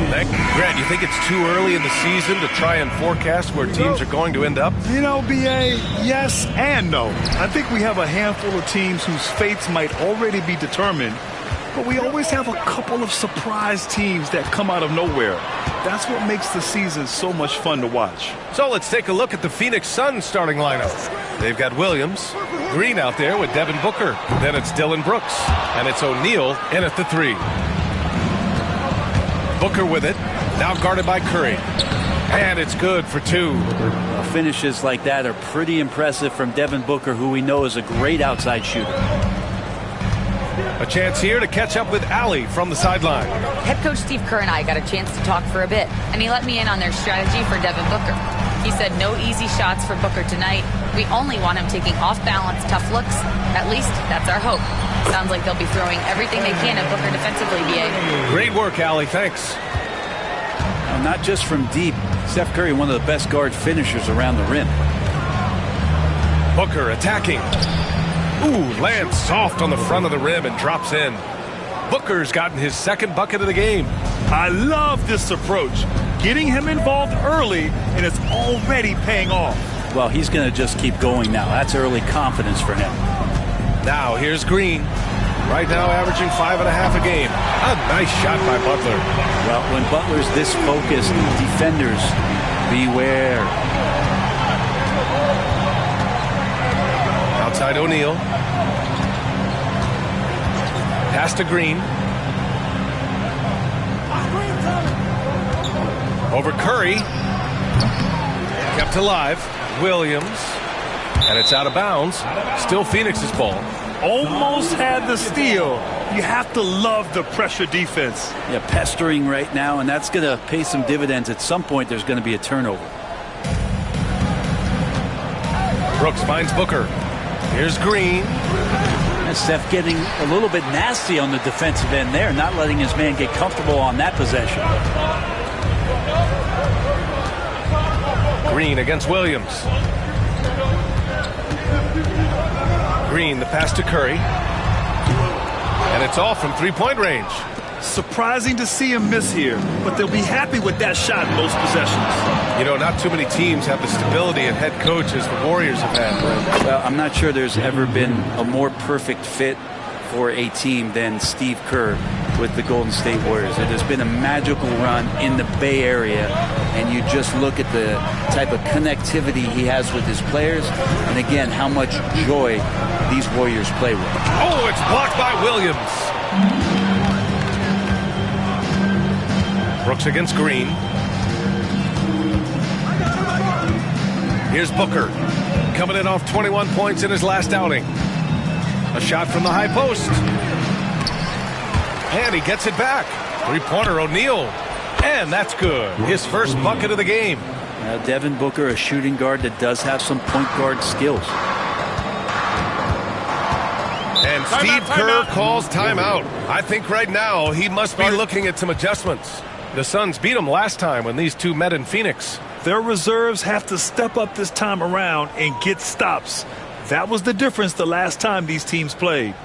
Grant, you think it's too early in the season to try and forecast where teams are going to end up? You know, B.A., yes and no. I think we have a handful of teams whose fates might already be determined, but we always have a couple of surprise teams that come out of nowhere. That's what makes the season so much fun to watch. So let's take a look at the Phoenix Suns starting lineup. They've got Williams, Green out there with Devin Booker. Then it's Dillon Brooks, and it's O'Neal in at the 3. Booker with it, now guarded by Curry. And it's good for 2. Finishes like that are pretty impressive from Devin Booker, who we know is a great outside shooter. A chance here to catch up with Allie from the sideline. Head coach Steve Kerr and I got a chance to talk for a bit, and he let me in on their strategy for Devin Booker. He said no easy shots for Booker tonight. We only want him taking off-balance, tough looks. At least that's our hope. Sounds like they'll be throwing everything they can at Booker defensively, B.A. Great work, Allie. Thanks. Not just from deep. Steph Curry, one of the best guard finishers around the rim. Booker attacking. Ooh, lands soft on the front of the rim and drops in. Booker's gotten his second bucket of the game. I love this approach. Getting him involved early, and it's already paying off. Well, he's going to just keep going now. That's early confidence for him. Now here's Green. Right now averaging 5.5 a game. A nice shot by Butler. Well, when Butler's this focused, defenders, beware. Outside O'Neal. Pass to Green. Over Curry. Kept alive. Williams. And it's out of bounds. Still Phoenix's ball. Almost had the steal. You have to love the pressure defense. Yeah, pestering right now, and that's going to pay some dividends. At some point, there's going to be a turnover. Brooks finds Booker. Here's Green. And Steph getting a little bit nasty on the defensive end there, not letting his man get comfortable on that possession. Green against Williams. Green, the pass to Curry. And it's off from three-point range. Surprising to see him miss here, but they'll be happy with that shot most possessions. You know, not too many teams have the stability and head coach as the Warriors have had. Well, I'm not sure there's ever been a more perfect fit for a team than Steve Kerr with the Golden State Warriors. It has been a magical run in the Bay Area, and you just look at the type of connectivity he has with his players, and again, how much joy these Warriors play with. Oh, it's blocked by Williams. Brooks against Green. Here's Booker, coming in off 21 points in his last outing. A shot from the high post. And he gets it back. Three-pointer O'Neal. And that's good. His first bucket of the game. Devin Booker, a shooting guard that does have some point guard skills. And Steve Kerr calls timeout. I think right now he must be looking at some adjustments. The Suns beat them last time when these two met in Phoenix. Their reserves have to step up this time around and get stops. That was the difference the last time these teams played.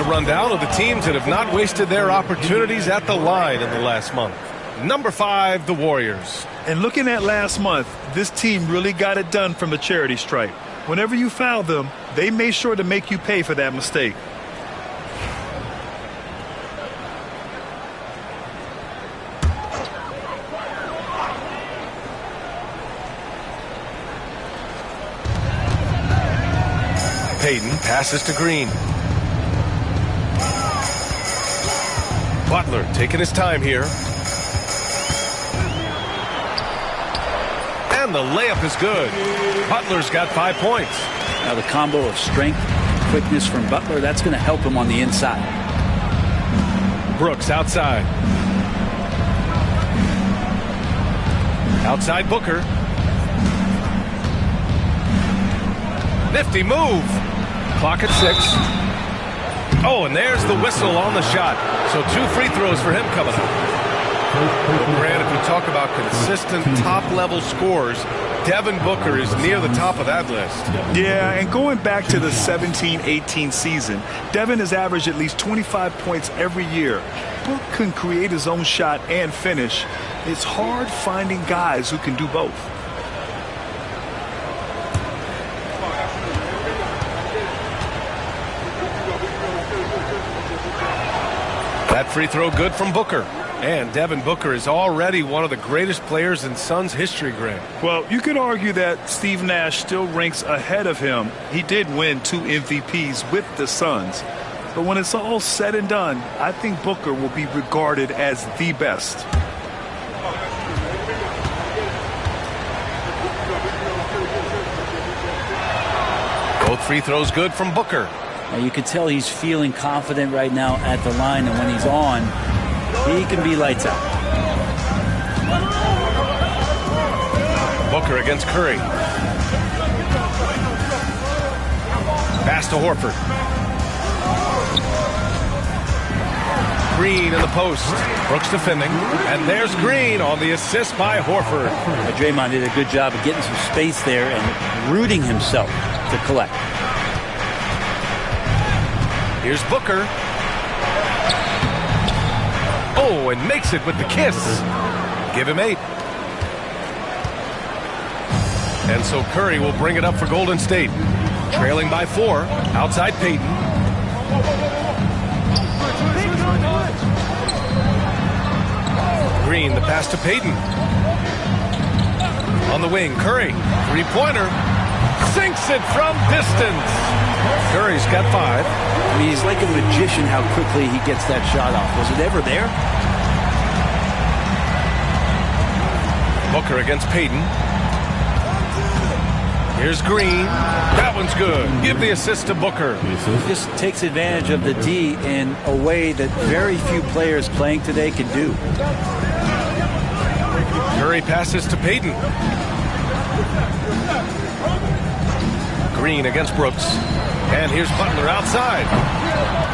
rundown of the teams that have not wasted their opportunities at the line in the last month. Number 5, the Warriors. And looking at last month, this team really got it done from the charity stripe. Whenever you foul them, they made sure to make you pay for that mistake. Payton passes to Green. Butler taking his time here. And the layup is good. Butler's got 5 points. Now the combo of strength, quickness from Butler, that's going to help him on the inside. Brooks outside. Outside Booker. Nifty move. Clock at 6. Oh, and there's the whistle on the shot. So 2 free throws for him coming up. Grant, if we talk about consistent top-level scores, Devin Booker is near the top of that list. Yeah, and going back to the 17-18 season, Devin has averaged at least 25 points every year. Book can create his own shot and finish. It's hard finding guys who can do both. That free throw good from Booker. And Devin Booker is already one of the greatest players in Suns history, Grant. Well, you could argue that Steve Nash still ranks ahead of him. He did win 2 MVPs with the Suns. But when it's all said and done, I think Booker will be regarded as the best. Both free throws good from Booker. Now you can tell he's feeling confident right now at the line, and when he's on, he can be lights out. Booker against Curry. Pass to Horford. Green in the post. Brooks defending. And there's Green on the assist by Horford. Draymond did a good job of getting some space there and rooting himself to collect. Here's Booker. Oh, and makes it with the kiss. Give him 8. And so Curry will bring it up for Golden State. Trailing by 4. Outside Payton. Green, the pass to Payton. On the wing, Curry. 3-pointer. Sinks it from distance. Curry's got 5. I mean, he's like a magician how quickly he gets that shot off. Was it ever there? Booker against Payton. Here's Green. That one's good. Give the assist to Booker. He just takes advantage of the D in a way that very few players playing today can do. Curry passes to Payton. Green against Brooks. And here's Butler outside.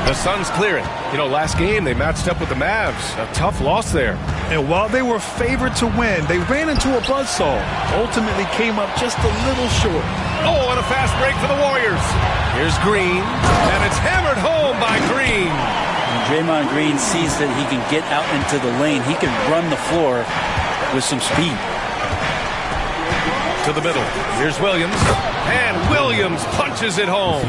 The Suns clear it. You know, last game they matched up with the Mavs. A tough loss there. And while they were favored to win, they ran into a buzzsaw. Ultimately came up just a little short. Oh, and a fast break for the Warriors. Here's Green. And it's hammered home by Green. When Draymond Green sees that he can get out into the lane, he can run the floor with some speed. To the middle. Here's Williams. And Williams punches it home.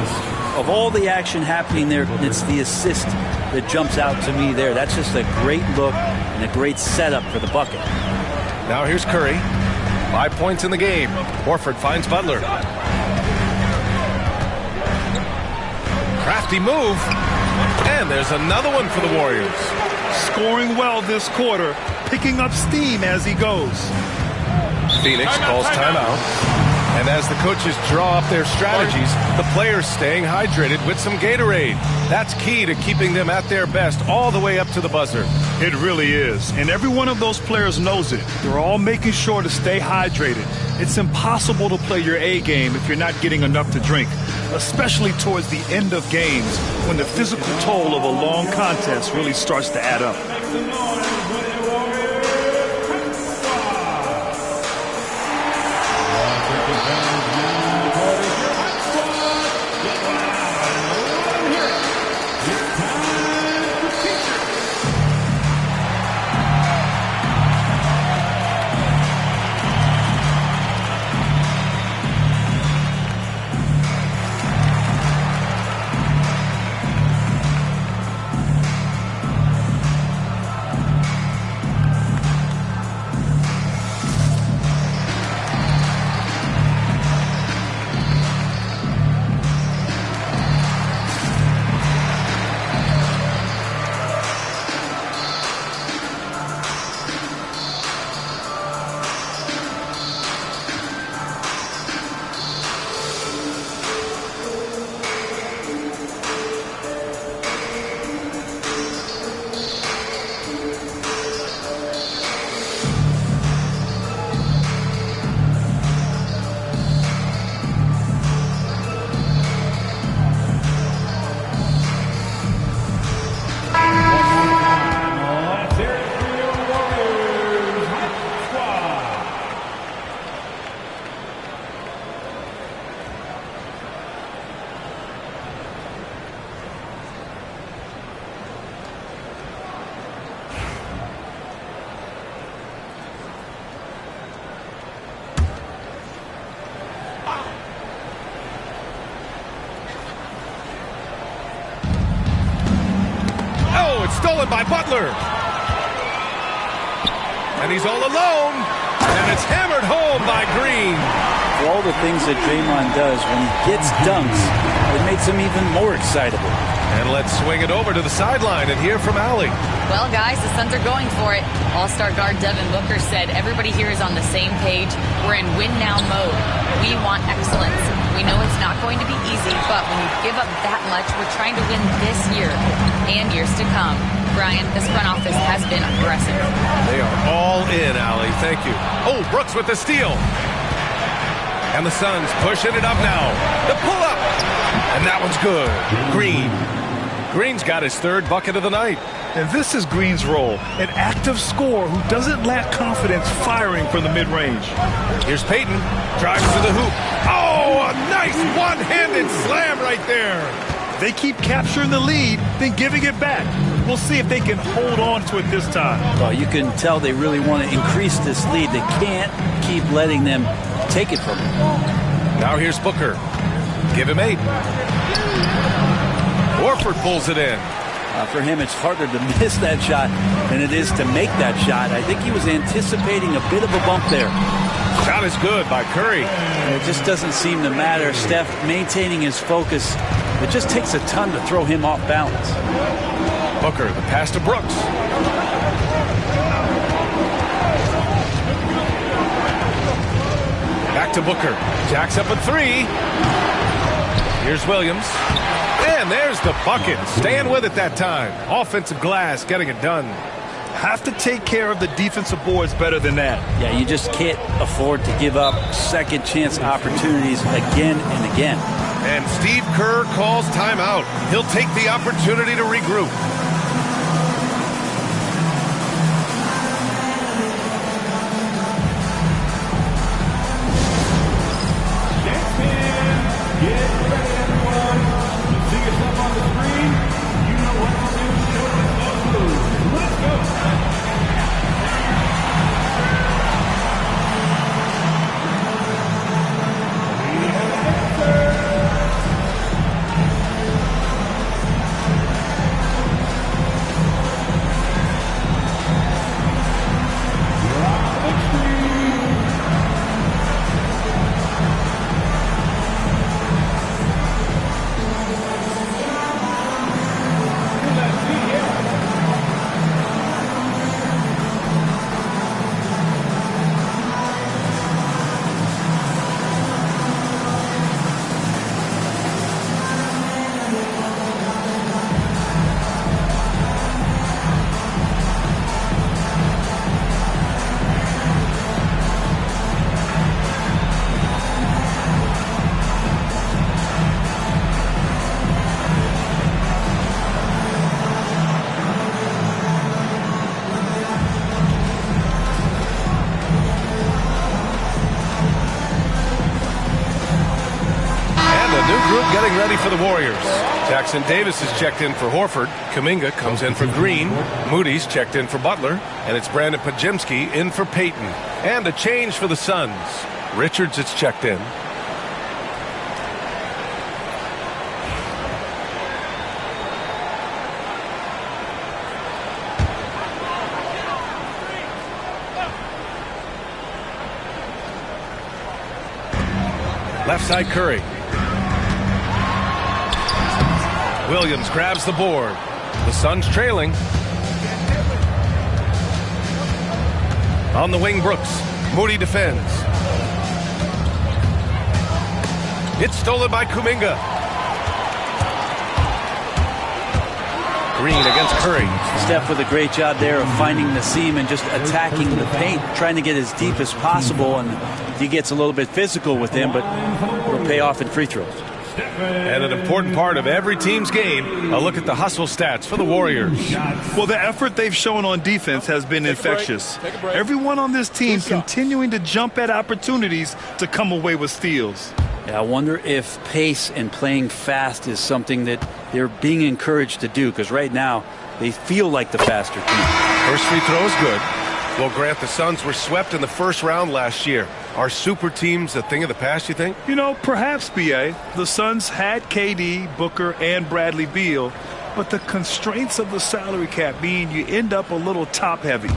Of all the action happening there, it's the assist that jumps out to me there. That's just a great look and a great setup for the bucket. Now here's Curry. 5 points in the game. Horford finds Butler. Crafty move. And there's another one for the Warriors. Scoring well this quarter, picking up steam as he goes. Phoenix calls timeout. And as the coaches draw up their strategies, the players staying hydrated with some Gatorade. That's key to keeping them at their best all the way up to the buzzer. It really is. And every one of those players knows it. They're all making sure to stay hydrated. It's impossible to play your A game if you're not getting enough to drink, especially towards the end of games when the physical toll of a long contest really starts to add up. it's stolen by Butler. And he's all alone. And it's hammered home by Green. For all the things that Draymond does, when he gets dunks, it makes him even more excitable. And let's swing it over to the sideline and hear from Allie. Well, guys, the Suns are going for it. All-star guard Devin Booker said everybody here is on the same page. We're in win-now mode. We want excellence. We know it's not going to be easy, but when you give up that much, we're trying to win this year and years to come. Brian, this front office has been aggressive. They are all in, Allie. Thank you. Oh, Brooks with the steal. And the Suns pushing it up now. The pull-up. And that one's good. Green's got his third bucket of the night. And this is Green's role, an active scorer who doesn't lack confidence firing from the mid-range. Here's Payton, drives to the hoop. Oh, a nice one-handed slam right there. They keep capturing the lead, then giving it back. We'll see if they can hold on to it this time. Well, you can tell they really want to increase this lead. They can't keep letting them take it from him. Now here's Booker. Give him 8. Horford pulls it in. For him, it's harder to miss that shot than it is to make that shot. I think he was anticipating a bit of a bump there. Shot is good by Curry. It just doesn't seem to matter. Steph maintaining his focus. It just takes a ton to throw him off balance. Booker, the pass to Brooks. Back to Booker. Jacks up a 3. Here's Williams. And there's the bucket. Staying with it that time. Offensive glass, getting it done. Have to take care of the defensive boards better than that. Yeah, you just can't afford to give up second chance opportunities again and again. And Steve Kerr calls timeout. He'll take the opportunity to regroup. Getting ready for the Warriors. Jackson Davis is checked in for Horford. Kuminga comes in for Green. Moody's checked in for Butler. And it's Brandon Pajemski in for Payton. And a change for the Suns. Richards is checked in. Left side Curry. Williams grabs the board. The Suns trailing. On the wing, Brooks. Moody defends. It's stolen by Kuminga. Green against Curry. Steph with a great job there of finding the seam and just attacking the paint, trying to get as deep as possible, and he gets a little bit physical with him, but it'll pay off in free throws. And an important part of every team's game, a look at the hustle stats for the Warriors. Well, the effort they've shown on defense has been infectious. Everyone on this team continuing to jump at opportunities to come away with steals. Yeah, I wonder if pace and playing fast is something that they're being encouraged to do, because right now they feel like the faster team. First free throw is good. Well, Grant, the Suns were swept in the first round last year. Are super teams a thing of the past, you think? You know, perhaps, B.A. The Suns had KD, Booker, and Bradley Beal, but the constraints of the salary cap mean you end up a little top-heavy.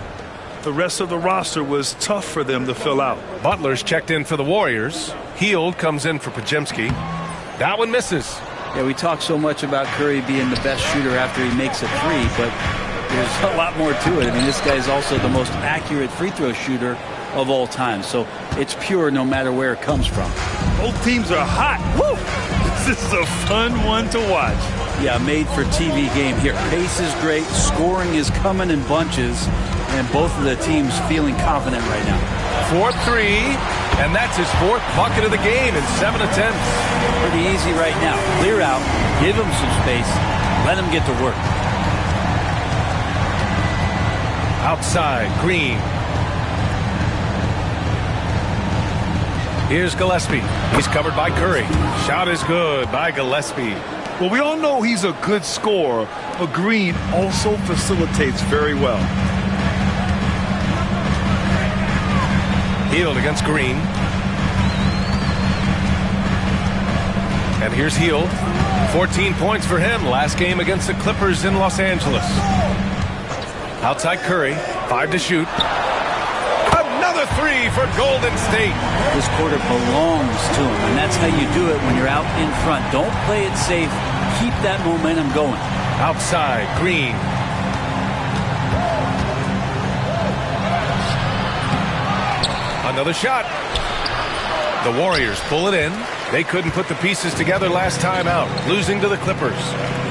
The rest of the roster was tough for them to fill out. Butler's checked in for the Warriors. Hield comes in for Podziemski. That one misses. Yeah, we talk so much about Curry being the best shooter after he makes a three, but there's a lot more to it. I mean, this guy is also the most accurate free throw shooter of all time. So it's pure no matter where it comes from. Both teams are hot. Woo! This is a fun one to watch. Yeah, made for TV game here. Pace is great. Scoring is coming in bunches. And both of the teams feeling confident right now. 4-3, and that's his 4th bucket of the game in 7 attempts. Pretty easy right now. Clear out, give him some space, let him get to work. Outside, Green. Here's Gillespie. He's covered by Curry. Shot is good by Gillespie. Well, we all know he's a good scorer, but Green also facilitates very well. Hield against Green. And here's Hield. 14 points for him. Last game against the Clippers in Los Angeles. Outside Curry. 5 to shoot. Another 3 for Golden State. This quarter belongs to him, and that's how you do it when you're out in front. Don't play it safe. Keep that momentum going. Outside Green. Another shot. The Warriors pull it in. They couldn't put the pieces together last time out, losing to the Clippers.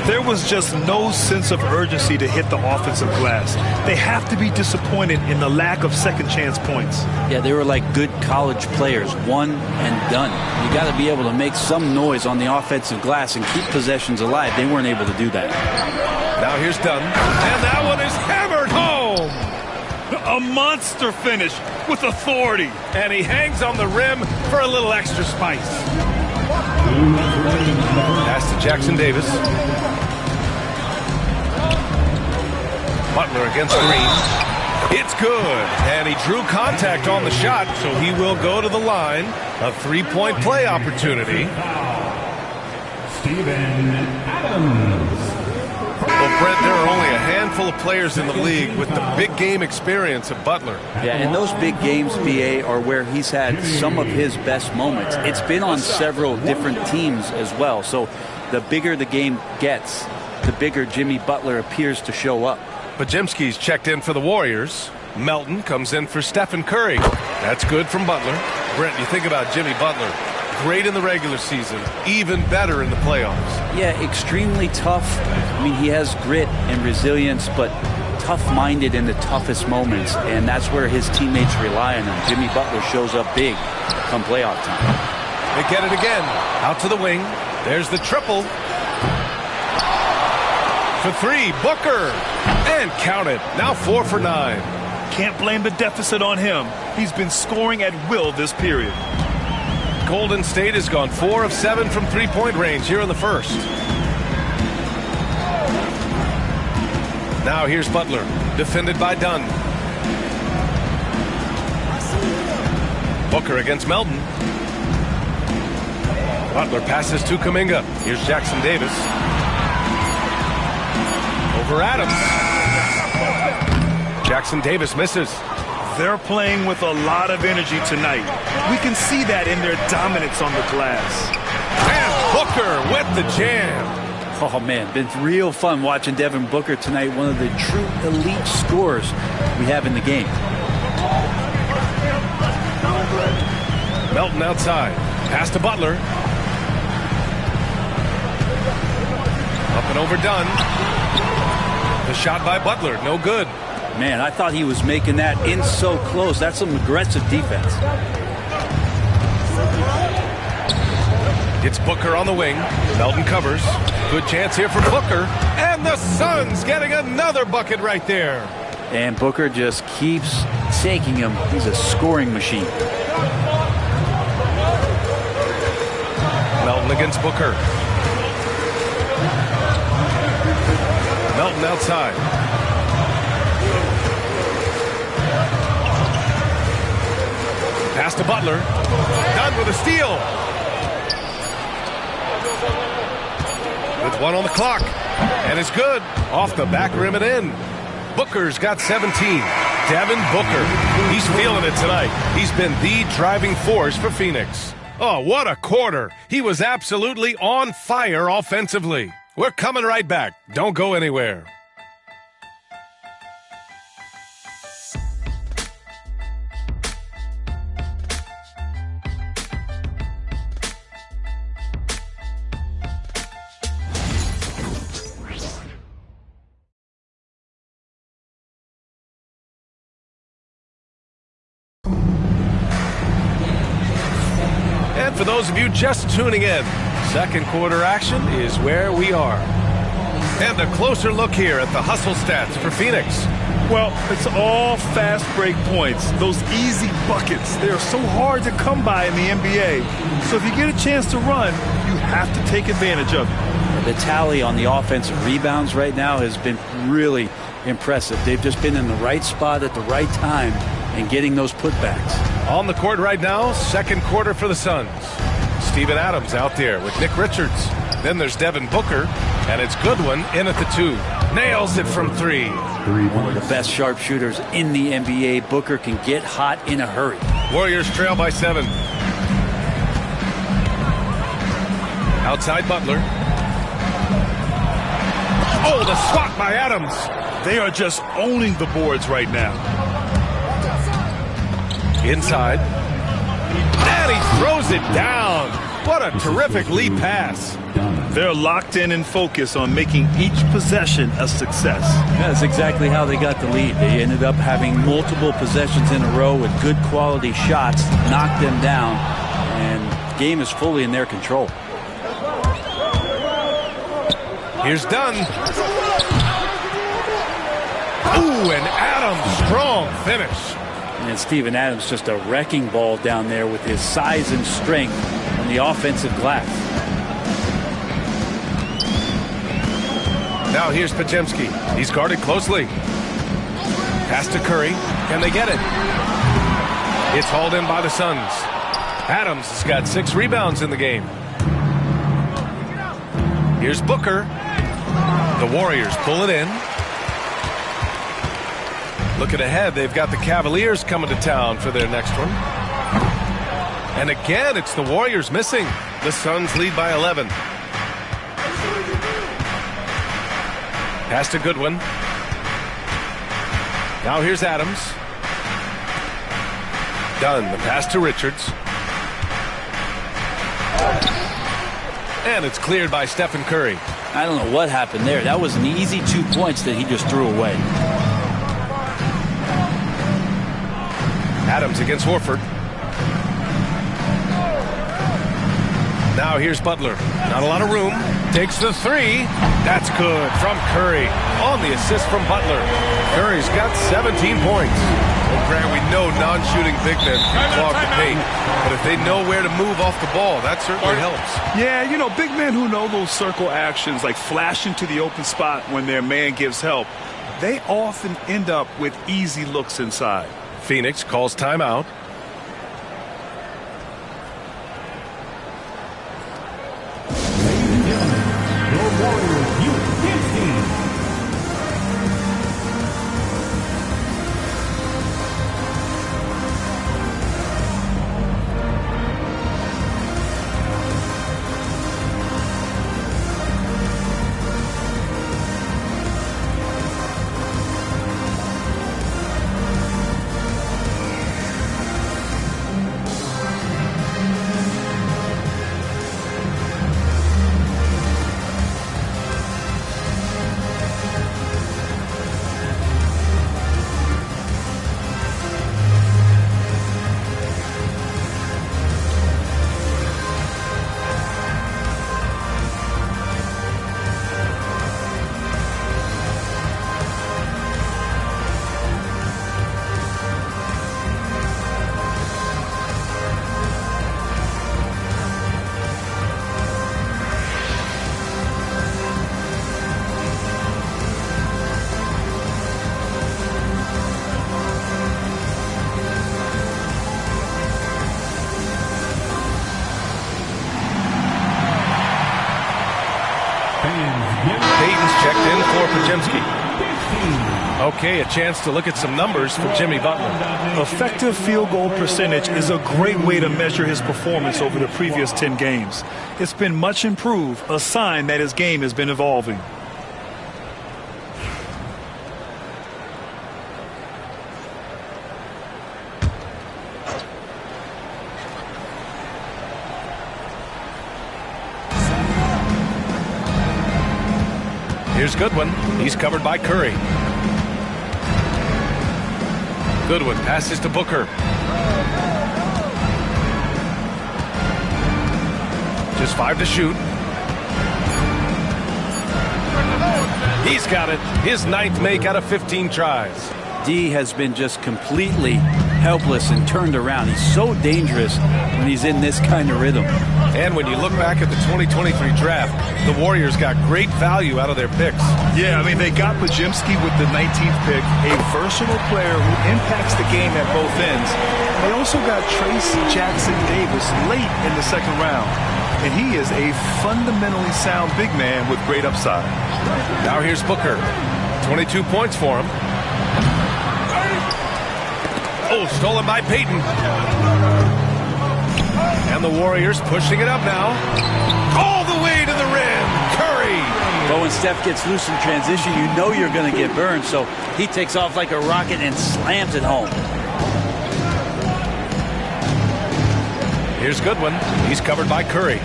There was just no sense of urgency to hit the offensive glass. They have to be disappointed in the lack of second chance points. Yeah, they were like good college players, one and done. You got to be able to make some noise on the offensive glass and keep possessions alive. They weren't able to do that. Now here's Dunn, and that one is hammered home. A monster finish with authority. And he hangs on the rim for a little extra spice. Pass to Jackson Davis. Butler against Green. It's good. And he drew contact on the shot, so he will go to the line. A 3-point play opportunity. Steven Adams. Well, Brent, there are only a handful of players in the league with the big game experience of Butler. Yeah, and those big games, BA, are where he's had some of his best moments. It's been on several different teams as well. So the bigger the game gets, the bigger Jimmy Butler appears to show up. Podziemski's checked in for the Warriors. Melton comes in for Stephen Curry. That's good from Butler. Brent, you think about Jimmy Butler. Great in the regular season, even better in the playoffs. Yeah, extremely tough. I mean, he has grit and resilience, but tough-minded in the toughest moments, and that's where his teammates rely on him. Jimmy Butler shows up big come playoff time. They get it again. Out to the wing. There's the triple. For 3, Booker. And count it. Now 4 for 9. Can't blame the deficit on him. He's been scoring at will this period. Golden State has gone 4 of 7 from 3-point range here in the first. Now here's Butler, defended by Dunn. Booker against Melton. Butler passes to Kuminga. Here's Jackson Davis. Over Adams. Jackson Davis misses. They're playing with a lot of energy tonight. We can see that in their dominance on the glass. And Booker with the jam. Oh, man, been real fun watching Devin Booker tonight. One of the true elite scorers we have in the game. Melton outside. Pass to Butler. Up and over Dunn. The shot by Butler, no good. Man, I thought he was making that in so close. That's some aggressive defense. It's Booker on the wing. Melton covers. Good chance here for Booker. And the Suns getting another bucket right there. And Booker just keeps taking him. He's a scoring machine. Melton against Booker. Melton outside. Pass to Butler. Dunn with a steal. With 1 on the clock. And it's good. Off the back rim and in. Booker's got 17. Devin Booker. He's feeling it tonight. He's been the driving force for Phoenix. Oh, what a quarter. He was absolutely on fire offensively. We're coming right back. Don't go anywhere. And for those of you just tuning in, second quarter action is where we are. And a closer look here at the hustle stats for Phoenix. Well, it's all fast break points. Those easy buckets, they're so hard to come by in the NBA. So if you get a chance to run, you have to take advantage of it. The tally on the offensive rebounds right now has been really impressive. They've just been in the right spot at the right time and getting those putbacks. On the court right now, second quarter for the Suns. Steven Adams out there with Nick Richards. Then there's Devin Booker, and it's Goodwin in at the 2. Nails it from 3. One of the best sharpshooters in the NBA. Booker can get hot in a hurry. Warriors trail by 7. Outside Butler. Oh, the swat by Adams. They are just owning the boards right now. Inside. And he throws it down. What a terrific lead pass. They're locked in and focused on making each possession a success. That's exactly how they got the lead. They ended up having multiple possessions in a row with good quality shots, knocked them down, and the game is fully in their control. Here's Dunn. Ooh, and Adams, strong finish. And Steven Adams just a wrecking ball down there with his size and strength on the offensive glass. Now here's Podziemski. He's guarded closely. Pass to Curry. Can they get it? It's hauled in by the Suns. Adams has got 6 rebounds in the game. Here's Booker. The Warriors pull it in. Looking ahead, they've got the Cavaliers coming to town for their next one. And again, it's the Warriors missing. The Suns lead by 11. Pass to Goodwin. Now here's Adams. Dunn, the pass to Richards. And it's cleared by Stephen Curry. I don't know what happened there. That was an easy 2 points that he just threw away. Adams against Horford. Now here's Butler. Not a lot of room. Takes the 3. That's good from Curry. On the assist from Butler. Curry's got 17 points. Well, Grant, we know non-shooting big men can clog the paint. But if they know where to move off the ball, that certainly helps. Yeah, you know, big men who know those circle actions, like flashing to the open spot when their man gives help, they often end up with easy looks inside. Phoenix calls timeout. Ladies and gentlemen, your Warriors Youth Kids Team. Podziemski. Okay, a chance to look at some numbers for Jimmy Butler. Effective field goal percentage is a great way to measure his performance over the previous 10 games. It's been much improved, a sign that his game has been evolving. Here's Goodwin. He's covered by Curry. Goodwin passes to Booker. Just 5 to shoot. He's got it. His 9th make out of 15 tries. D has been just completely helpless and turned around. He's so dangerous when he's in this kind of rhythm. And when you look back at the 2023 draft, the Warriors got great value out of their picks. Yeah, I mean, they got Podziemski with the 19th pick, a versatile player who impacts the game at both ends. They also got Trace Jackson Davis late in the second round. And he is a fundamentally sound big man with great upside. Now here's Booker. 22 points for him. Oh, stolen by Payton. And the Warriors pushing it up now. All the way to the rim. Curry. But when Steph gets loose in transition, you know you're going to get burned. So he takes off like a rocket and slams it home. Here's Goodwin. He's covered by Curry.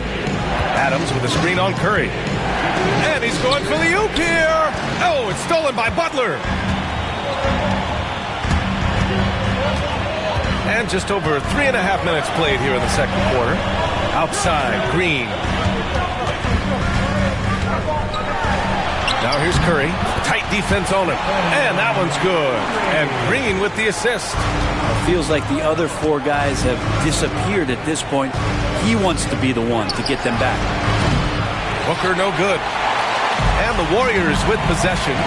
Adams with a screen on Curry. And he's going for the oop here. Oh, it's stolen by Butler. And just over 3.5 minutes played here in the second quarter. Outside, Green. Now here's Curry. Tight defense on him. And that one's good. And Green with the assist. It feels like the other 4 guys have disappeared at this point. He wants to be the one to get them back. Booker no good. And the Warriors with possession.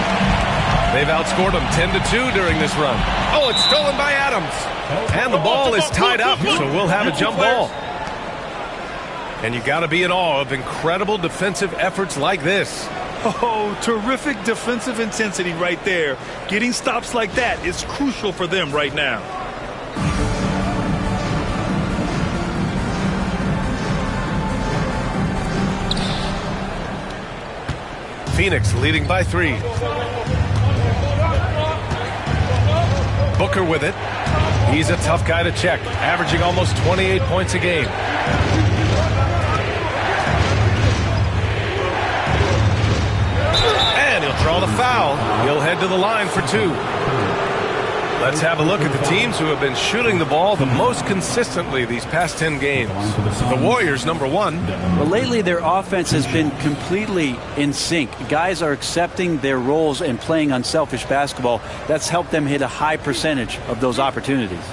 They've outscored them 10-2 during this run. Oh, it's stolen by Adams. And the ball is tied up, so we'll have a jump ball. And you got to be in awe of incredible defensive efforts like this. Oh, terrific defensive intensity right there. Getting stops like that is crucial for them right now. Phoenix leading by 3. Booker with it. He's a tough guy to check, averaging almost 28 points a game. And he'll draw the foul. He'll head to the line for 2. Let's have a look at the teams who have been shooting the ball the most consistently these past 10 games. The Warriors, number 1. Well, lately their offense has been completely in sync. Guys are accepting their roles and playing unselfish basketball. That's helped them hit a high percentage of those opportunities.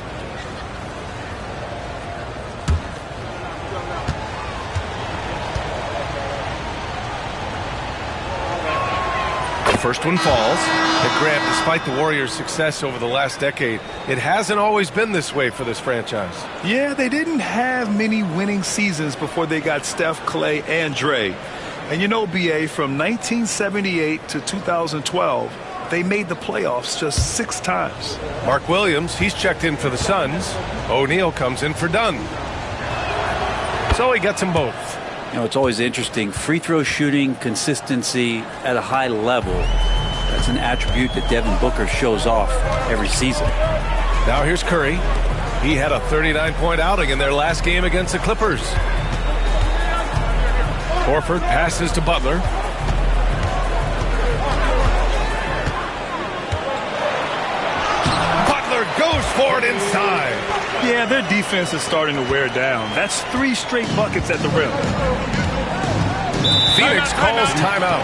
First one falls. And Grant, despite the Warriors' success over the last decade, it hasn't always been this way for this franchise. Yeah, they didn't have many winning seasons before they got Steph, Clay, and Dre. And you know, B.A., from 1978 to 2012, they made the playoffs just 6 times. Mark Williams, he's checked in for the Suns. O'Neal comes in for Dunn. So he gets them both. You know, it's always interesting. Free throw shooting, consistency at a high level. That's an attribute that Devin Booker shows off every season. Now here's Curry. He had a 39-point outing in their last game against the Clippers. Horford passes to Butler. Butler goes for it inside. Yeah, their defense is starting to wear down. That's 3 straight buckets at the rim. Phoenix calls timeout.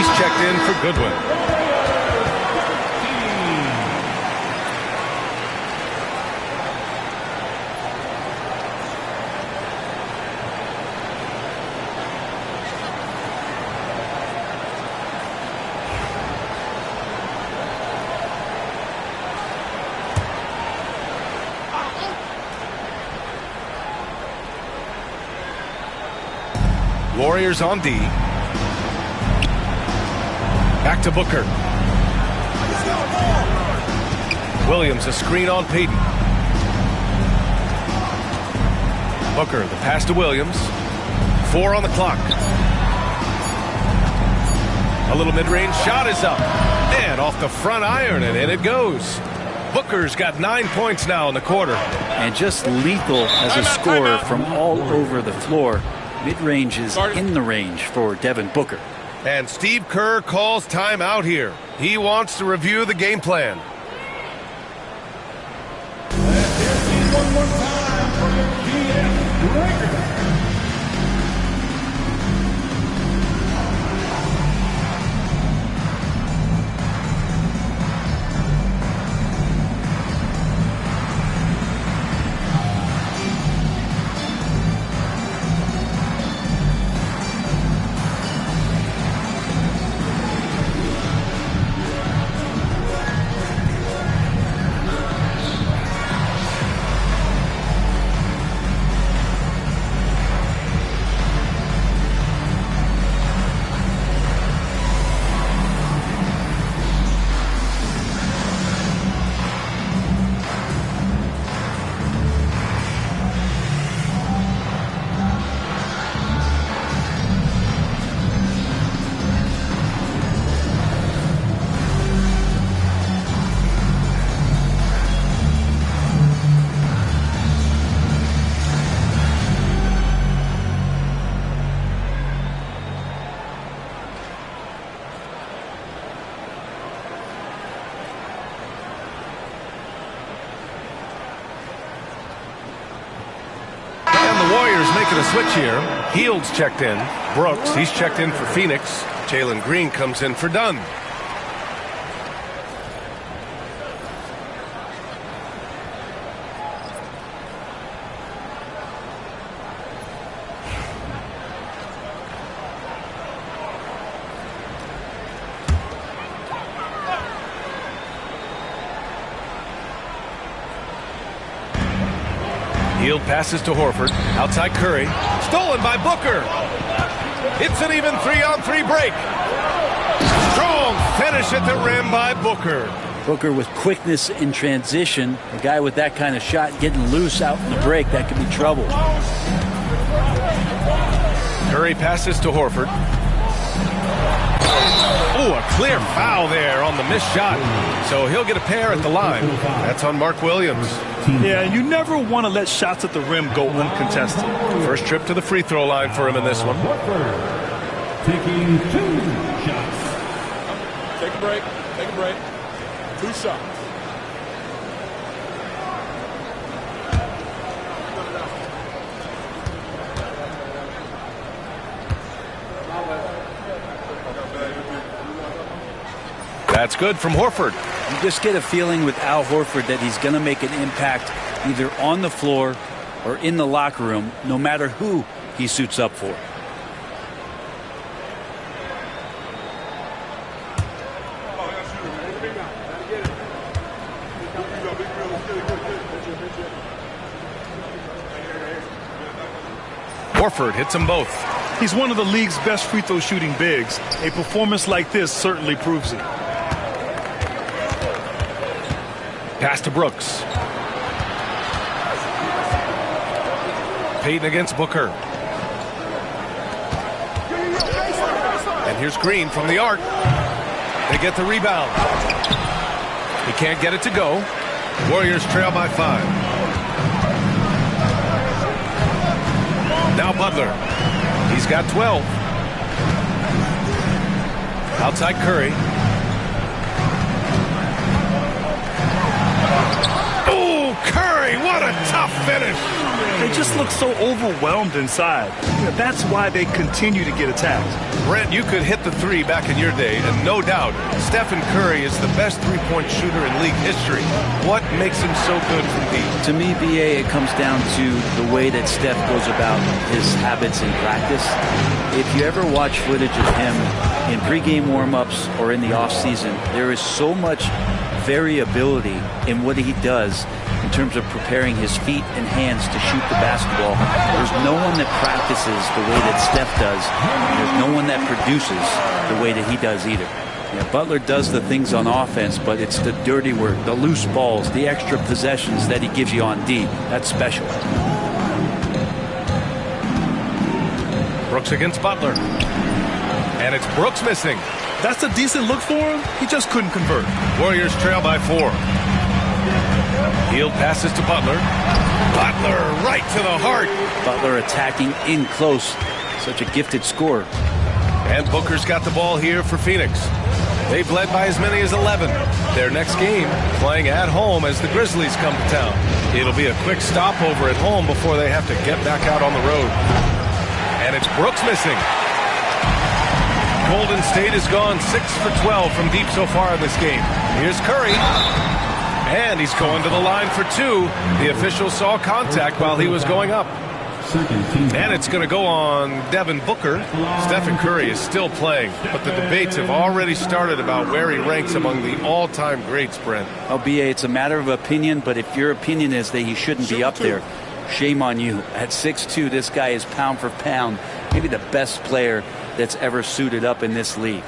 He's checked in for Goodwin. Warriors on D. Back to Booker. Williams, a screen on Payton. Booker, the pass to Williams. 4 on the clock. A little mid-range shot is up. And off the front iron, and in it goes. Booker's got 9 points now in the quarter. And just lethal as a scorer from all over the floor. Mid-range is in the range for Devin Booker. And Steve Kerr calls timeout here. He wants to review the game plan. One more time for the GM record. Making a switch here. Hield's checked in. Brooks, he's checked in for Phoenix. Jalen Green comes in for Dunn. Hield passes to Horford. Outside Curry. Stolen by Booker. It's an even 3-on-3 break. Strong finish at the rim by Booker. Booker with quickness in transition. A guy with that kind of shot getting loose out in the break, that could be trouble. Curry passes to Horford. Oh, a clear foul there on the missed shot. So he'll get a pair at the line. That's on Mark Williams. Yeah, you never want to let shots at the rim go uncontested. First trip to the free throw line for him in this one. Taking 2 shots. Take a break. Take a break. 2 shots. That's good from Horford. You just get a feeling with Al Horford that he's going to make an impact either on the floor or in the locker room, no matter who he suits up for. Horford hits them both. He's one of the league's best free throw shooting bigs. A performance like this certainly proves it. Pass to Brooks. Payton against Booker. And here's Green from the arc. They get the rebound. He can't get it to go. Warriors trail by 5. Now Butler. He's got 12. Outside Curry. Oh, Curry, what a tough finish. They just look so overwhelmed inside. That's why they continue to get attacked. Brent, you could hit the three back in your day, and no doubt, Stephen Curry is the best three-point shooter in league history. What makes him so good from deep? To me, BA, it comes down to the way that Steph goes about his habits in practice. If you ever watch footage of him in pregame warm-ups or in the off-season, there is so much variability in what he does in terms of preparing his feet and hands to shoot the basketball. There's no one that practices the way that Steph does. There's no one that produces the way that he does either. Yeah, Butler does the things on offense, but it's the dirty work, the loose balls, the extra possessions that he gives you on D. That's special. Brooks against Butler. And it's Brooks missing. That's a decent look for him. He just couldn't convert. Warriors trail by 4. Hield passes to Butler. Butler right to the heart. Butler attacking in close. Such a gifted scorer. And Booker's got the ball here for Phoenix. They've led by as many as 11. Their next game playing at home as the Grizzlies come to town. It'll be a quick stopover at home before they have to get back out on the road. And it's Brooks missing. Golden State has gone 6 for 12 from deep so far in this game. Here's Curry. And he's going to the line for 2. The official saw contact while he was going up. And it's going to go on Devin Booker. Stephen Curry is still playing, but the debates have already started about where he ranks among the all-time greats, Brent. Oh, BA, it's a matter of opinion, but if your opinion is that he shouldn't be up there, shame on you. At 6'2", this guy is pound for pound, maybe the best player that's ever suited up in this league.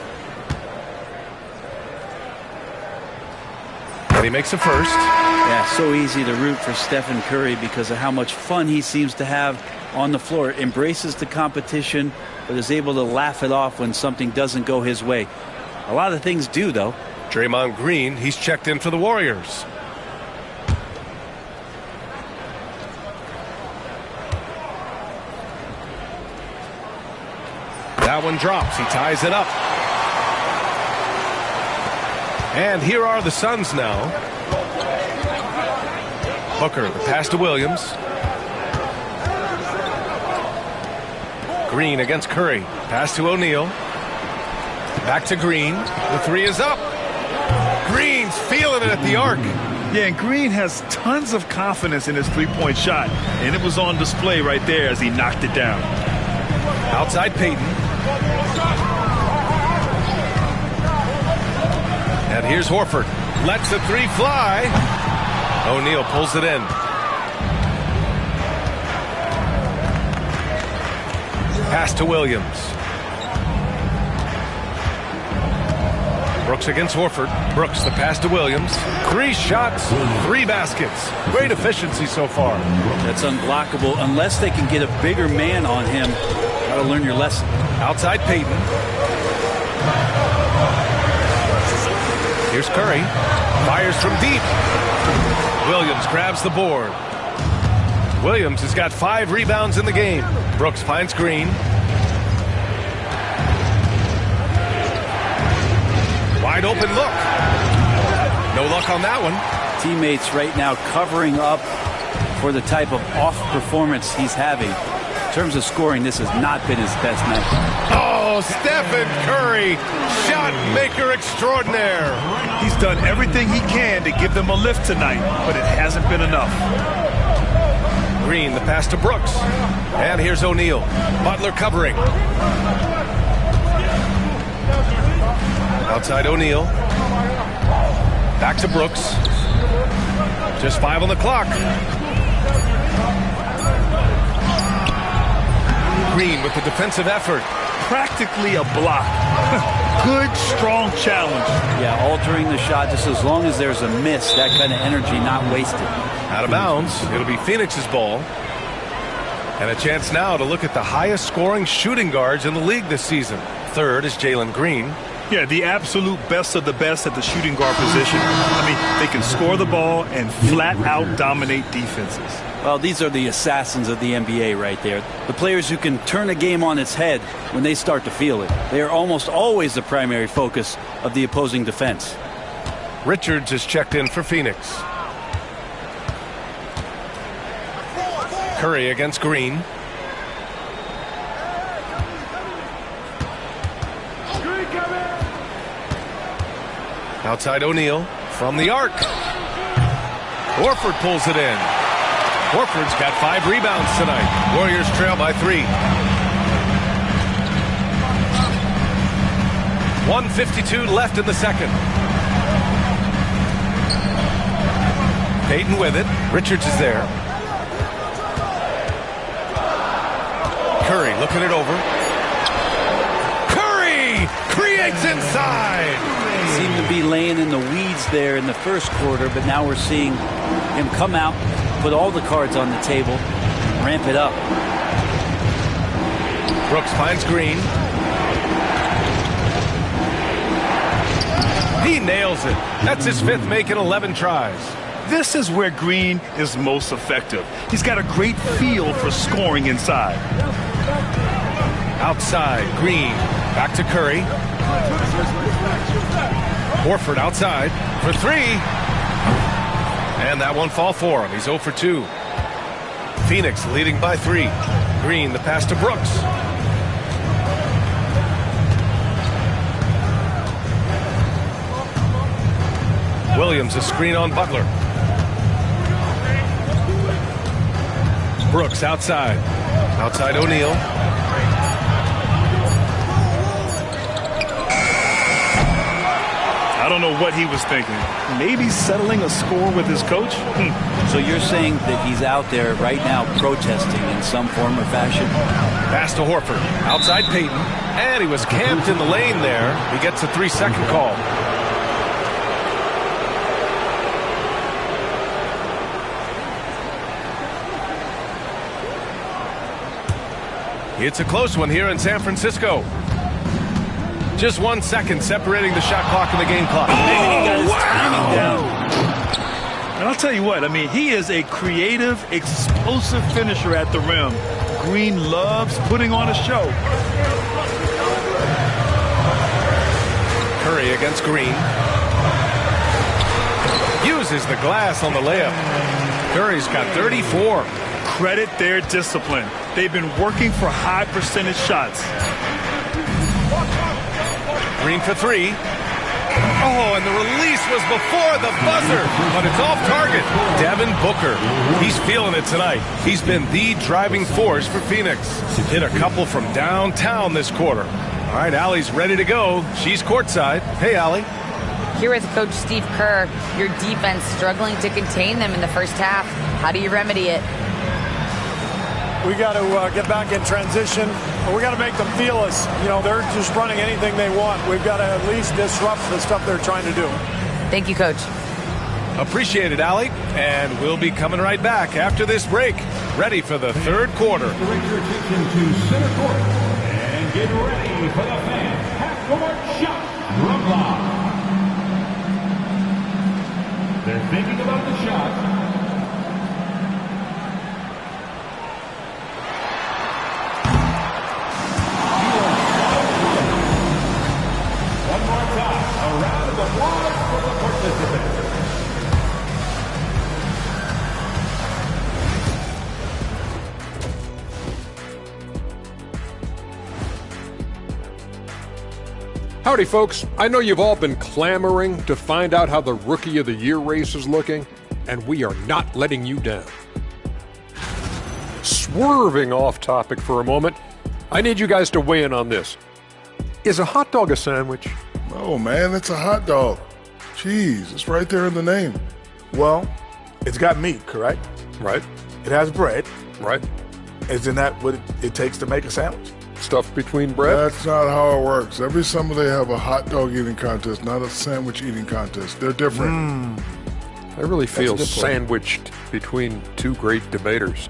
And he makes a first. Yeah, so easy to root for Stephen Curry because of how much fun he seems to have on the floor. Embraces the competition, but is able to laugh it off when something doesn't go his way. A lot of things do, though. Draymond Green, he's checked in for the Warriors. That one drops. He ties it up. And here are the Suns now. Booker, the pass to Williams. Green against Curry. Pass to O'Neal. Back to Green. The three is up. Green's feeling it at the arc. Yeah, and Green has tons of confidence in his three-point shot, and it was on display right there as he knocked it down. Outside Payton. And here's Horford. Lets the three fly. O'Neal pulls it in. Pass to Williams. Brooks against Horford. Brooks, the pass to Williams. 3 shots, 3 baskets. Great efficiency so far. That's unblockable unless they can get a bigger man on him. Got to learn your lesson. Outside Payton. Here's Curry. Fires from deep. Williams grabs the board. Williams has got 5 rebounds in the game. Brooks finds Green. Wide open look. No luck on that one. Teammates right now covering up for the type of off performance he's having. In terms of scoring, this has not been his best night. Oh, Stephen Curry, shot maker extraordinaire. He's done everything he can to give them a lift tonight, but it hasn't been enough. Green, the pass to Brooks. And here's O'Neal. Butler covering. Outside O'Neal. Back to Brooks. Just 5 on the clock. Green with the defensive effort. Practically a block. Good, strong challenge. Yeah, altering the shot just as long as there's a miss. That kind of energy not wasted. Out of bounds. It'll be Phoenix's ball. And a chance now to look at the highest scoring shooting guards in the league this season. Third is Jalen Green. Yeah, the absolute best of the best at the shooting guard position. I mean, they can score the ball and flat out dominate defenses. Well, these are the assassins of the NBA right there. The players who can turn a game on its head when they start to feel it. They are almost always the primary focus of the opposing defense. Richards is checked in for Phoenix. Curry against Green. Outside O'Neal from the arc. Horford pulls it in. Horford's got 5 rebounds tonight. Warriors trail by 3. 1:52 left in the second. Payton with it. Richards is there. Curry looking it over. Curry creates inside. Seemed to be laying in the weeds there in the first quarter, but now we're seeing him come out, put all the cards on the table, ramp it up. Brooks finds Green. He nails it. That's his 5th make in 11 tries. This is where Green is most effective. He's got a great feel for scoring inside. Outside, Green. Back to Curry. Horford outside for 3. And that won't fall for him. He's 0 for 2. Phoenix leading by 3. Green, the pass to Brooks. Williams, a screen on Butler. Brooks outside. Outside O'Neal. I don't know what he was thinking. Maybe settling a score with his coach? So you're saying that he's out there right now protesting in some form or fashion? Pass to Horford. Outside Payton. And he was camped in the lane there. He gets a 3-second call. It's a close one here in San Francisco. Just 1 second separating the shot clock and the game clock. Timing down. And I'll tell you what, I mean, he is a creative, explosive finisher at the rim. Green loves putting on a show. Curry against Green. Uses the glass on the layup. Curry's got 34. Credit their discipline. They've been working for high percentage shots. Green for 3. Oh, and the release was before the buzzer, but it's off target. Devin Booker, he's feeling it tonight. He's been the driving force for Phoenix. Hit a couple from downtown this quarter. All right, Allie's ready to go. She's courtside. Hey, Allie. Here with Coach Steve Kerr, your defense struggling to contain them in the first half. How do you remedy it? We got to get back in transition. We got to make them feel us. You know, they're just running anything they want. We've got to at least disrupt the stuff they're trying to do. Thank you, Coach. Appreciate it, Allie. And we'll be coming right back after this break. Ready for the third quarter. Direct your attention to center court and get ready for the fan half-court shot from Gggg. They're thinking about the shot. Howdy, folks. I know you've all been clamoring to find out how the Rookie of the Year race is looking, and we are not letting you down. Swerving off topic for a moment, I need you guys to weigh in on this. Is a hot dog a sandwich? Oh, man, it's a hot dog. Cheese, it's right there in the name. Well, it's got meat, correct? Right. It has bread. Right. Isn't that what it takes to make a sandwich? Stuff between bread? That's not how it works. Every summer they have a hot dog eating contest, not a sandwich eating contest. They're different. I really feel That's a good point. sandwiched between two great debaters.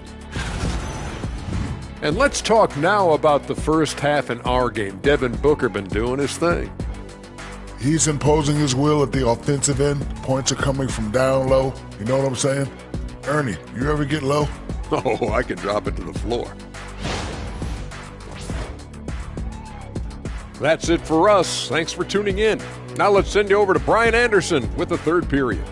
And let's talk now about the first half in our game. Devin Booker been doing his thing. He's imposing his will at the offensive end. Points are coming from down low. You know what I'm saying? Ernie, you ever get low? Oh, I can drop it to the floor. That's it for us. Thanks for tuning in. Now let's send you over to Brian Anderson with the third period.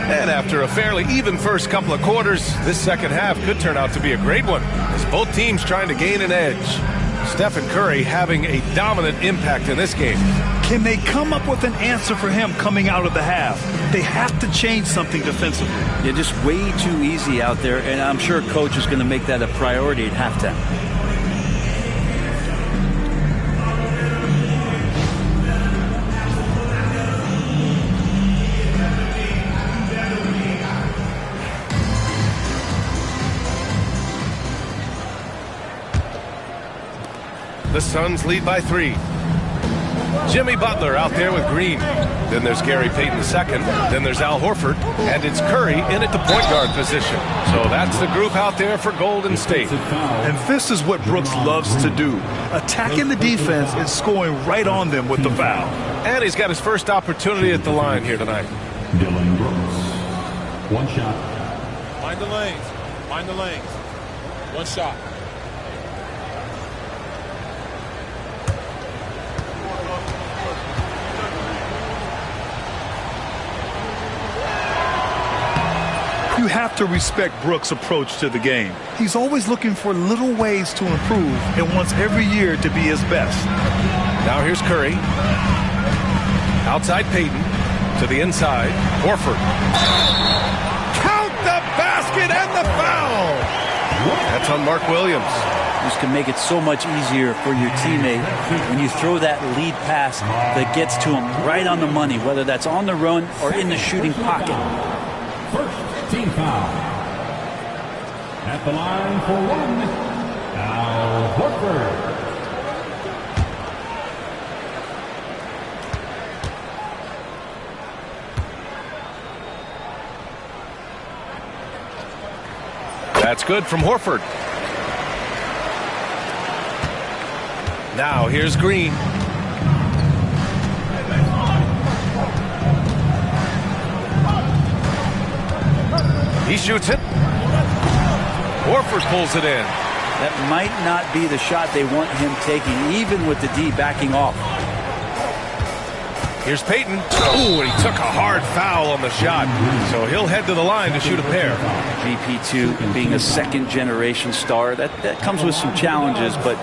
And after a fairly even first couple of quarters, this second half could turn out to be a great one, as both teams trying to gain an edge. Stephen Curry having a dominant impact in this game. Can they come up with an answer for him coming out of the half? They have to change something defensively. They're just way too easy out there, and I'm sure coach is going to make that a priority at halftime. The Suns lead by 3. Jimmy Butler out there with Green. Then there's Gary Payton II. Then there's Al Horford. And it's Curry in at the point guard position. So that's the group out there for Golden State. And this is what Brooks loves to do. Attacking the defense and scoring right on them with the foul. And he's got his first opportunity at the line here tonight. Dylan Brooks. One shot. Mind the lanes. Mind the lanes. One shot. You have to respect Brooks' approach to the game. He's always looking for little ways to improve and wants every year to be his best. Now here's Curry. Outside Payton. To the inside. Horford. Count the basket and the foul! That's on Mark Williams. This can make it so much easier for your teammate when you throw that lead pass that gets to him right on the money, whether that's on the run or in the shooting pocket. First team foul. At the line for one, Al Horford. That's good from Horford. Now here's Green. He shoots it. Horford pulls it in. That might not be the shot they want him taking, even with the D backing off. Here's Payton. Ooh, and he took a hard foul on the shot. So he'll head to the line to shoot a pair. GP2 being a second-generation star, that comes with some challenges, but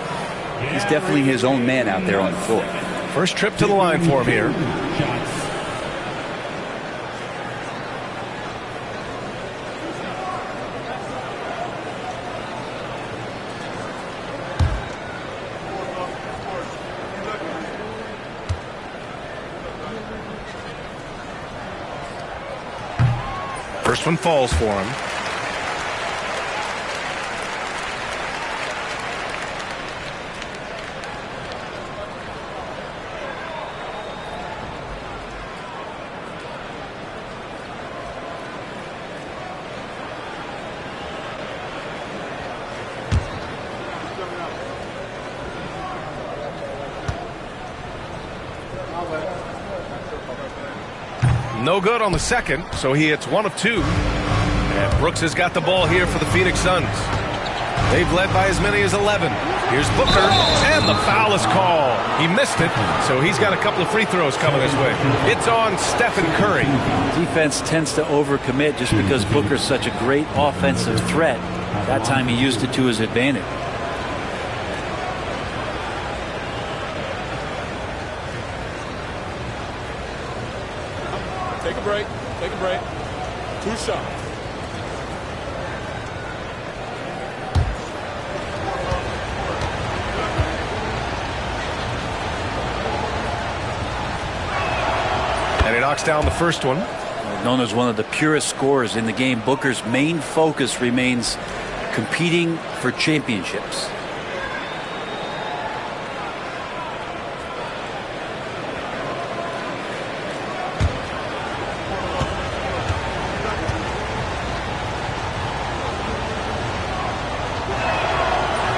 he's definitely his own man out there on the floor. First trip to the line for him here. First one falls for him. No good on the second, so he hits 1 of 2. And Brooks has got the ball here for the Phoenix Suns. They've led by as many as 11. Here's Booker, and the foul is called. He missed it, so he's got a couple of free throws coming his way. It's on Stephen Curry. Defense tends to overcommit just because Booker's such a great offensive threat. That time he used it to his advantage. Take a break. Take a break. 2 shots. And he knocks down the first one. Known as one of the purest scorers in the game, Booker's main focus remains competing for championships.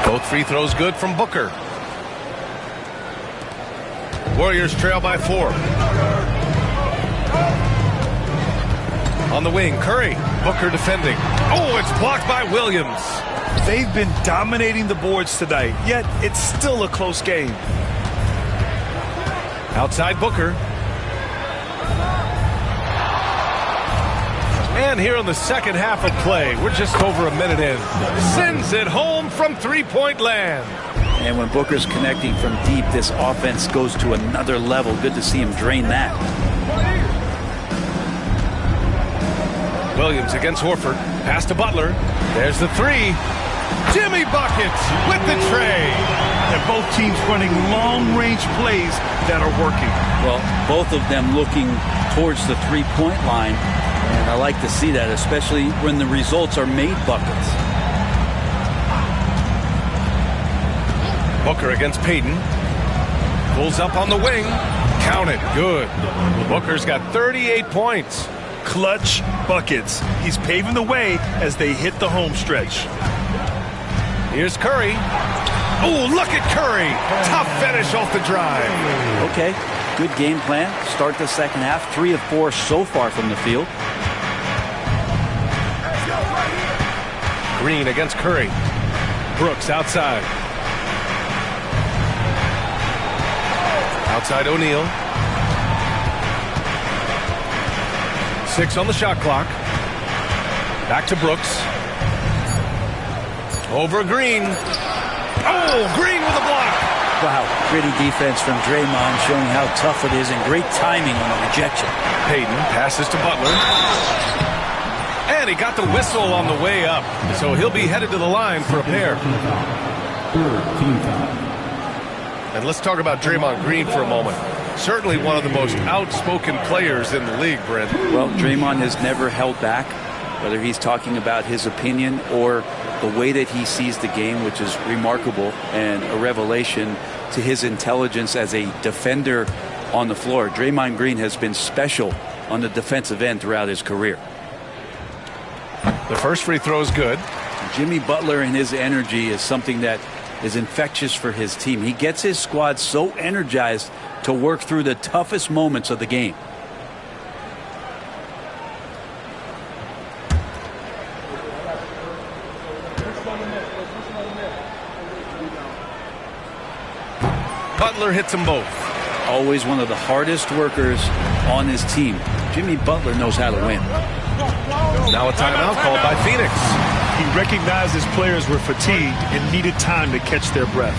Both free throws good from Booker. Warriors trail by 4. On the wing, Curry. Booker defending. Oh, it's blocked by Williams. They've been dominating the boards tonight, yet it's still a close game. Outside Booker. And here in the second half of play, we're just over a minute in. Sends it home from three-point land. And when Booker's connecting from deep, this offense goes to another level. Good to see him drain that. Williams against Horford. Pass to Butler. There's the three. Jimmy buckets with the tray. And both teams running long-range plays that are working. Well, both of them looking towards the three-point line. And I like to see that, especially when the results are made buckets. Booker against Payton. Pulls up on the wing. Count it. Good. Booker's got 38 points. Clutch buckets. He's paving the way as they hit the home stretch. Here's Curry. Oh, look at Curry. Tough finish off the drive. Okay, good game plan. Start the second half. 3 of 4 so far from the field. Green against Curry. Brooks outside. Outside O'Neal. 6 on the shot clock. Back to Brooks. Over Green. Oh, Green with a block. Wow, gritty defense from Draymond, showing how tough it is, and great timing on the rejection. Payton passes to Butler. And he got the whistle on the way up. So he'll be headed to the line for a pair. And let's talk about Draymond Green for a moment. Certainly one of the most outspoken players in the league, Brent. Well, Draymond has never held back, whether he's talking about his opinion or the way that he sees the game, which is remarkable and a revelation to his intelligence as a defender on the floor. Draymond Green has been special on the defensive end throughout his career. The first free throw is good. Jimmy Butler and his energy is something that is infectious for his team. He gets his squad so energized to work through the toughest moments of the game. Butler hits them both. Always one of the hardest workers on his team. Jimmy Butler knows how to win. Now a timeout called by Phoenix. He recognized his players were fatigued and needed time to catch their breath.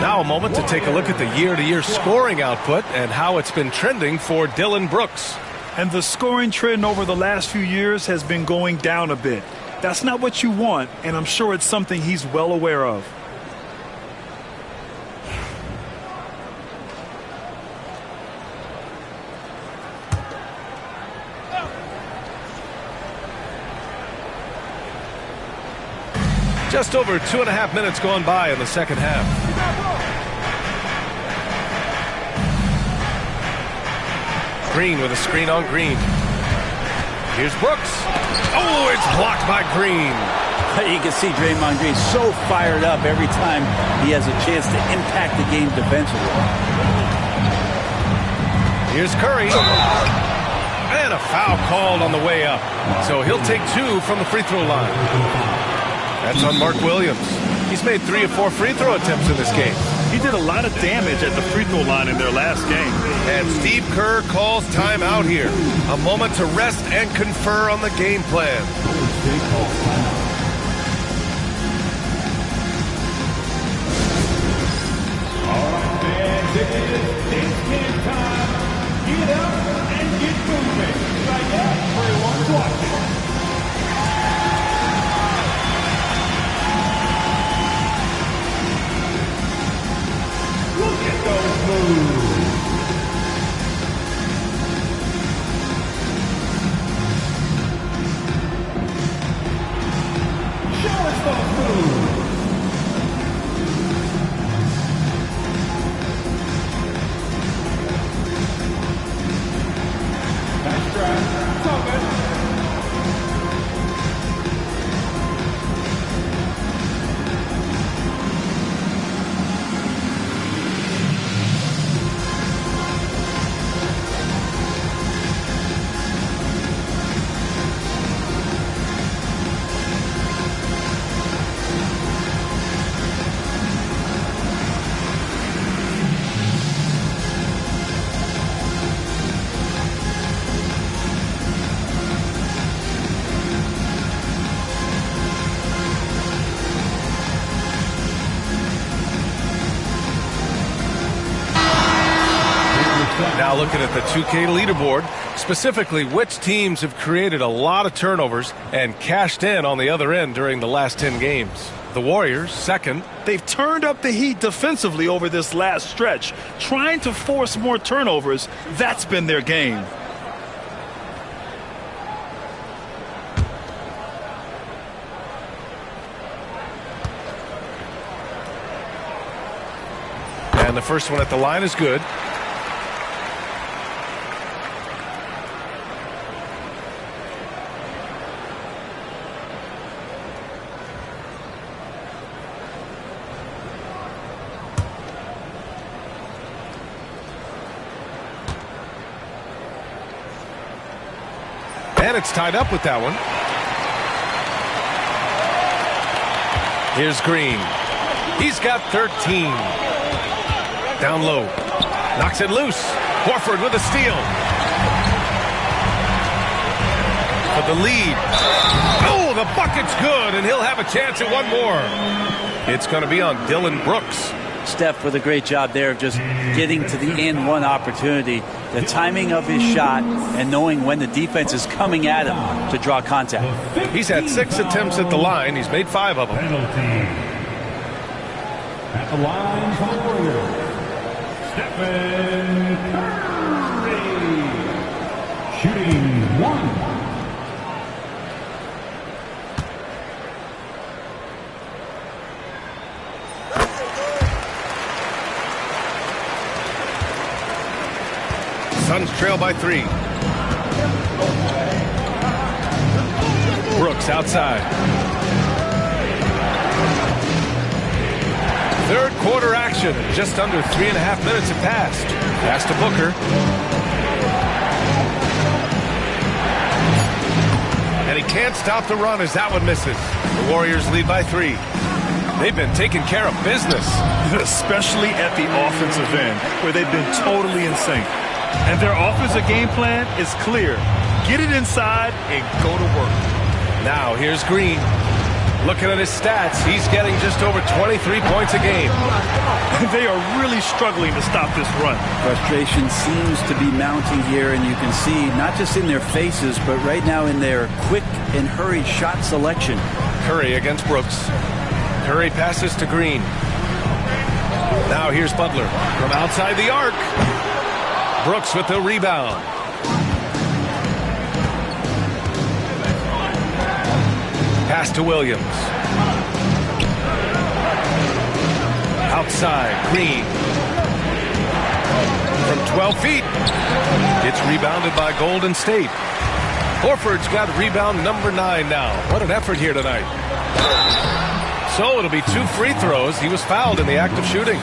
Now a moment to take a look at the year-to-year scoring output and how it's been trending for Dillon Brooks. And the scoring trend over the last few years has been going down a bit. That's not what you want, and I'm sure it's something he's well aware of. Just over 2.5 minutes gone by in the second half. Green with a screen on Green. Here's Brooks. Oh, it's blocked by Green. You can see Draymond Green so fired up every time he has a chance to impact the game defensively. Here's Curry. And a foul called on the way up. So he'll take 2 from the free throw line. That's on Mark Williams. He's made 3 or 4 free throw attempts in this game. He did a lot of damage at the free throw line in their last game. And Steve Kerr calls timeout here. A moment to rest and confer on the game plan. All right, fans, it's game time. Get up and get moving. Like everyone's watching. Look at those moves. Show us those moves. Nice try. It's all good. Now looking at the 2K leaderboard, specifically which teams have created a lot of turnovers and cashed in on the other end during the last 10 games. The Warriors, second. They've turned up the heat defensively over this last stretch, trying to force more turnovers. That's been their game. And the first one at the line is good. And it's tied up with that one. Here's Green. He's got 13. Down low. Knocks it loose. Horford with a steal. For the lead. Oh, the bucket's good, and he'll have a chance at one more. It's going to be on Dylan Brooks. Steph with a great job there of just getting to the end one opportunity. The timing of his shot and knowing when the defense is coming at him to draw contact. He's had 6 attempts at the line. He's made 5 of them. Penalty. At the line for the Warriors, Stephen Curry. Shooting 1. Suns trail by 3. Brooks outside. Third quarter action. Just under 3.5 minutes have passed. Pass to Booker. And he can't stop the run as that one misses. The Warriors lead by 3. They've been taking care of business. Especially at the offensive end, where they've been totally in sync. And their offensive game plan is clear. Get it inside and go to work. Now here's Green. Looking at his stats, he's getting just over 23 points a game. They are really struggling to stop this run. Frustration seems to be mounting here, and you can see not just in their faces, but right now in their quick and hurried shot selection. Curry against Brooks. Curry passes to Green. Now here's Butler from outside the arc. Brooks with the rebound. Pass to Williams. Outside, Green. From 12 feet. It's rebounded by Golden State. Horford's got rebound number 9 now. What an effort here tonight. So it'll be 2 free throws. He was fouled in the act of shooting.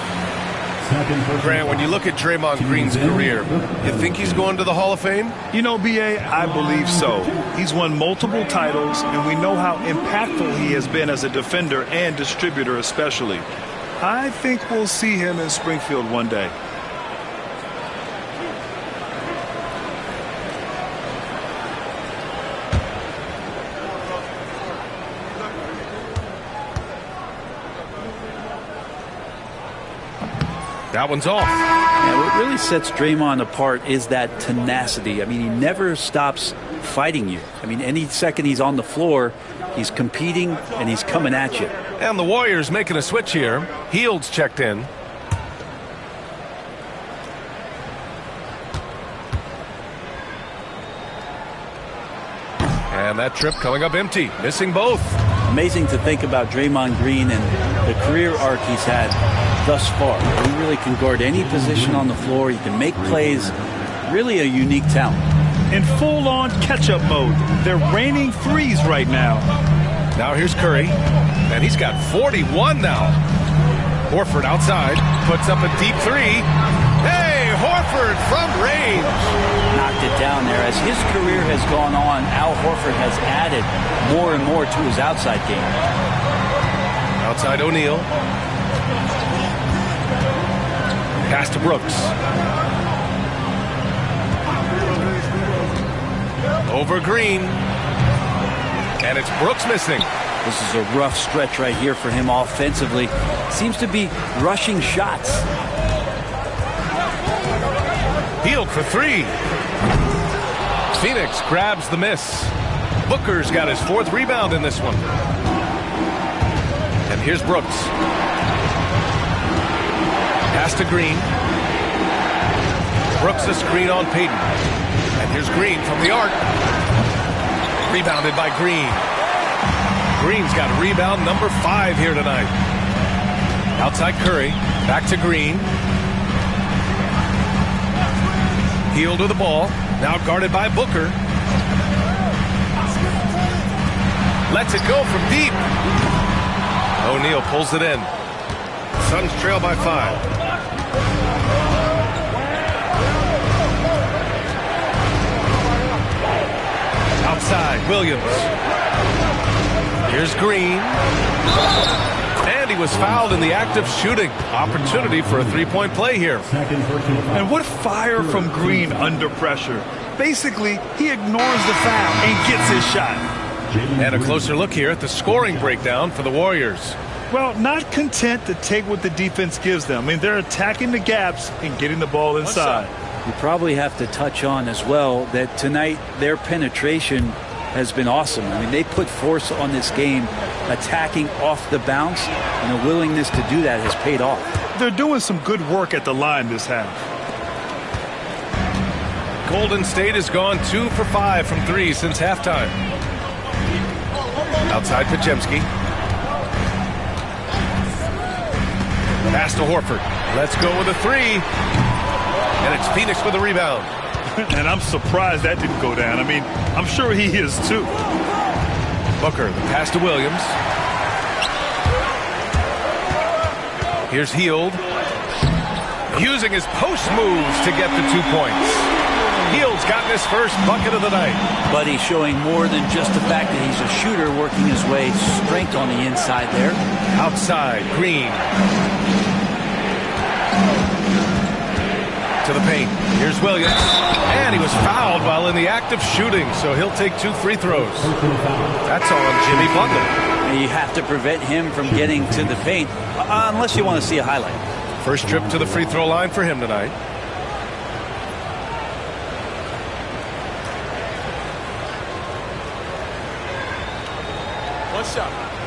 Grant, when you look at Draymond Green's career, you think he's going to the Hall of Fame? You know, B.A., I believe so. He's won multiple titles, and we know how impactful he has been as a defender and distributor especially. I think we'll see him in Springfield one day. That one's off. Yeah, what really sets Draymond apart is that tenacity. I mean, he never stops fighting you. I mean, any second he's on the floor, he's competing and he's coming at you. And the Warriors making a switch here. Hield's checked in. And that trip coming up empty, missing both. Amazing to think about Draymond Green and the career arc he's had thus far. He really can guard any position on the floor. He can make plays. Really a unique talent. In full-on catch-up mode, they're raining threes right now. Now here's Curry, and he's got 41 now. Horford outside, puts up a deep three. Hey, Horford from range. Knocked it down there. As his career has gone on, Al Horford has added more and more to his outside game. Outside O'Neal. Pass to Brooks. Over Green. And it's Brooks missing. This is a rough stretch right here for him offensively. Seems to be rushing shots. Hield for three. Phoenix grabs the miss. Booker's got his fourth rebound in this one. And here's Brooks. Pass to Green. Brooks a screen on Payton. And here's Green from the arc. Rebounded by Green. Green's got rebound number 5 here tonight. Outside Curry. Back to Green. Hield to the ball. Now guarded by Booker. Lets it go from deep. O'Neal pulls it in. Suns trail by 5. Outside, Williams. Here's Green. And he was fouled in the act of shooting. Opportunity for a three-point play here. And what fire from Green under pressure. Basically, he ignores the foul and gets his shot. And a closer look here at the scoring breakdown for the Warriors. Well, not content to take what the defense gives them. I mean, they're attacking the gaps and getting the ball inside. You probably have to touch on as well that tonight their penetration has been awesome. I mean, they put force on this game, attacking off the bounce, and the willingness to do that has paid off. They're doing some good work at the line this half. Golden State has gone 2 for 5 from 3 since halftime. Outside Podziemski. Pass to Horford. Let's go with a 3. And it's Phoenix with a rebound. And I'm surprised that didn't go down. I mean, I'm sure he is too. Booker, the pass to Williams. Here's Hield. Using his post moves to get the 2 points. Hield's gotten his first bucket of the night. But he's showing more than just the fact that he's a shooter, working his way strength on the inside there. Outside, Green. To the paint. Here's Williams. And he was fouled while in the act of shooting, so he'll take 2 free throws. That's on Jimmy Butler. And you have to prevent him from getting to the paint, unless you want to see a highlight. First trip to the free throw line for him tonight. One shot.